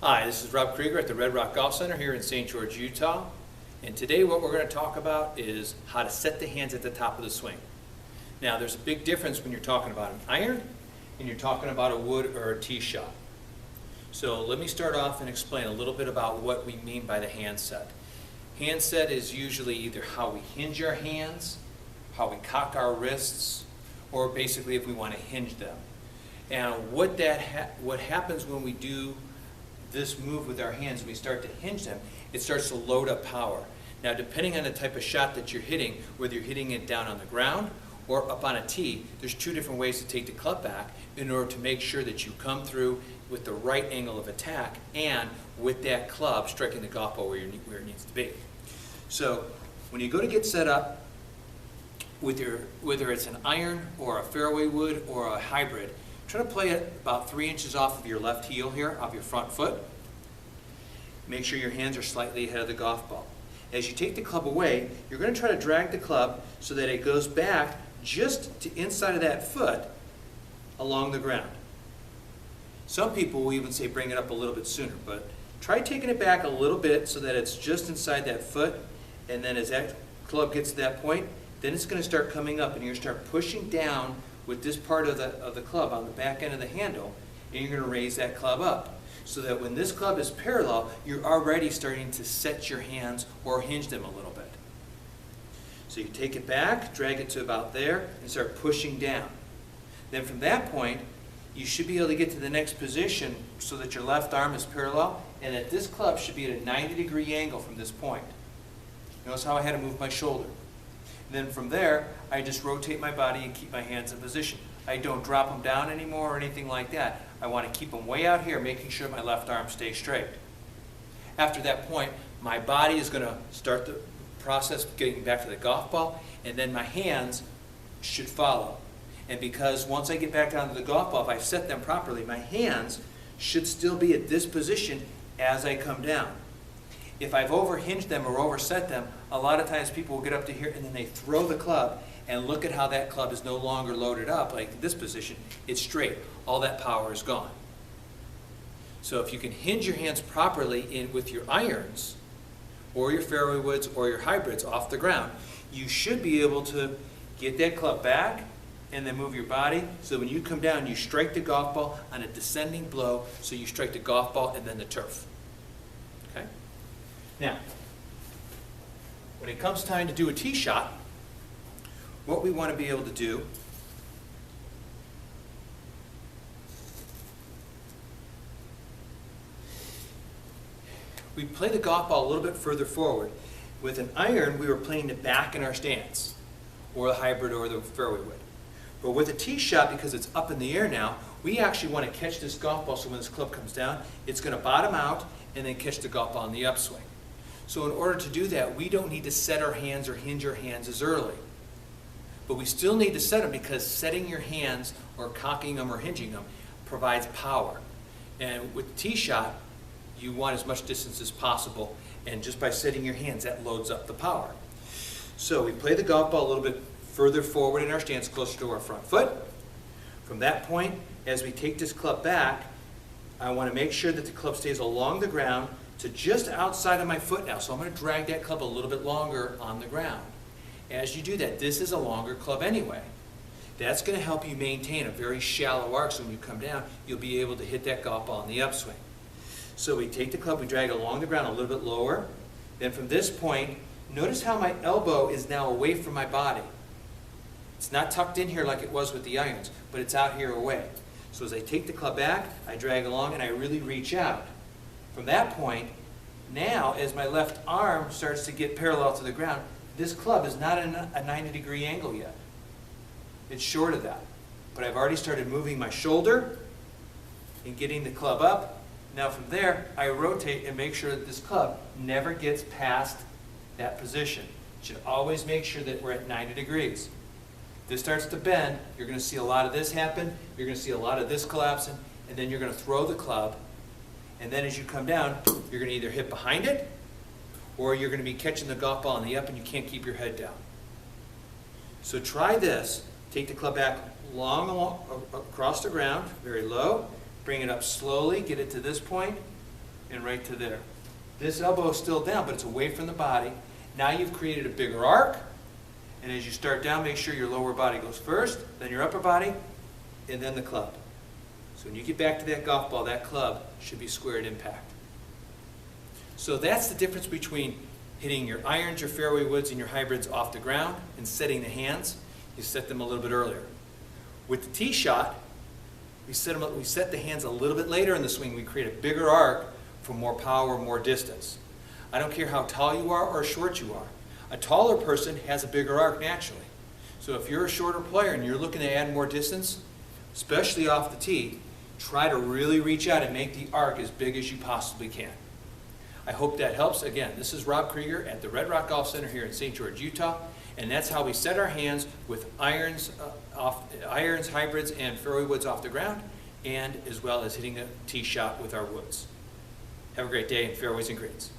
Hi, this is Rob Krieger at the Red Rock Golf Center here in St. George, Utah. And today what we're going to talk about is how to set the hands at the top of the swing. Now there's a big difference when you're talking about an iron and you're talking about a wood or a tee shot. So let me start off and explain a little bit about what we mean by the hand set. Hand set is usually either how we hinge our hands, how we cock our wrists, or basically if we want to hinge them. And what happens when we do this move with our hands and we start to hinge them, it starts to load up power. Now depending on the type of shot that you're hitting, whether you're hitting it down on the ground or up on a tee, there's two different ways to take the club back in order to make sure that you come through with the right angle of attack and with that club striking the golf ball where it needs to be. So when you go to get set up, whether it's an iron or a fairway wood or a hybrid, try to play it about 3 inches off of your left heel here, off your front foot. Make sure your hands are slightly ahead of the golf ball. As you take the club away, you're going to try to drag the club so that it goes back just to inside of that foot along the ground. Some people will even say bring it up a little bit sooner, but try taking it back a little bit so that it's just inside that foot, and then as that club gets to that point, then it's going to start coming up and you're going to start pushing down with this part of the club on the back end of the handle, and you're going to raise that club up so that when this club is parallel, you're already starting to set your hands or hinge them a little bit. So you take it back, drag it to about there, and start pushing down. Then from that point, you should be able to get to the next position so that your left arm is parallel and that this club should be at a 90-degree angle from this point. Notice how I had to move my shoulder. Then from there, I just rotate my body and keep my hands in position. I don't drop them down anymore or anything like that. I want to keep them way out here, making sure my left arm stays straight. After that point, my body is going to start the process of getting back to the golf ball, and then my hands should follow. And because once I get back down to the golf ball, if I set them properly, my hands should still be at this position as I come down. If I've overhinged them or overset them, a lot of times people will get up to here and then they throw the club and look at how that club is no longer loaded up like this position. It's straight. All that power is gone. So if you can hinge your hands properly with your irons or your fairway woods or your hybrids off the ground, you should be able to get that club back and then move your body so when you come down you strike the golf ball on a descending blow, so you strike the golf ball and then the turf. Okay? Now, when it comes time to do a tee shot, what we want to be able to do we play the golf ball a little bit further forward. With an iron, we were playing it back in our stance, or the hybrid or the fairway wood. But with a tee shot, because it's up in the air now, we actually want to catch this golf ball so when this club comes down, it's going to bottom out and then catch the golf ball in the upswing. So in order to do that, we don't need to set our hands or hinge our hands as early. But we still need to set them because setting your hands or cocking them or hinging them provides power. And with the tee shot, you want as much distance as possible. And just by setting your hands, that loads up the power. So we play the golf ball a little bit further forward in our stance, closer to our front foot. From that point, as we take this club back, I want to make sure that the club stays along the ground to just outside of my foot now. So I'm going to drag that club a little bit longer on the ground. As you do that, this is a longer club anyway. That's going to help you maintain a very shallow arc, so when you come down, you'll be able to hit that golf ball in the upswing. So we take the club, we drag it along the ground a little bit lower. Then from this point, notice how my elbow is now away from my body. It's not tucked in here like it was with the irons, but it's out here away. So as I take the club back, I drag along and I really reach out. From that point, now as my left arm starts to get parallel to the ground, this club is not in a 90-degree angle yet. It's short of that. But I've already started moving my shoulder and getting the club up. Now from there, I rotate and make sure that this club never gets past that position. You should always make sure that we're at 90 degrees. If this starts to bend, you're going to see a lot of this happen, you're going to see a lot of this collapsing, and then you're going to throw the club, and then as you come down, you're going to either hit behind it, or you're going to be catching the golf ball in the up and you can't keep your head down. So try this. Take the club back long across the ground, very low. Bring it up slowly, get it to this point. and right to there. This elbow is still down, but it's away from the body. Now you've created a bigger arc, and as you start down, make sure your lower body goes first, then your upper body, and then the club. So when you get back to that golf ball, that club should be square at impact. So that's the difference between hitting your irons, your fairway woods, and your hybrids off the ground and setting the hands. You set them a little bit earlier. With the tee shot, we set the hands a little bit later in the swing. We create a bigger arc for more power, more distance. I don't care how tall you are or short you are. A taller person has a bigger arc naturally. So if you're a shorter player and you're looking to add more distance, especially off the tee, try to really reach out and make the arc as big as you possibly can. I hope that helps. Again, this is Rob Krieger at the Red Rock Golf Center here in St. George, Utah, and that's how we set our hands with irons, hybrids, and fairway woods off the ground, and as well as hitting a tee shot with our woods. Have a great day in fairways and greens.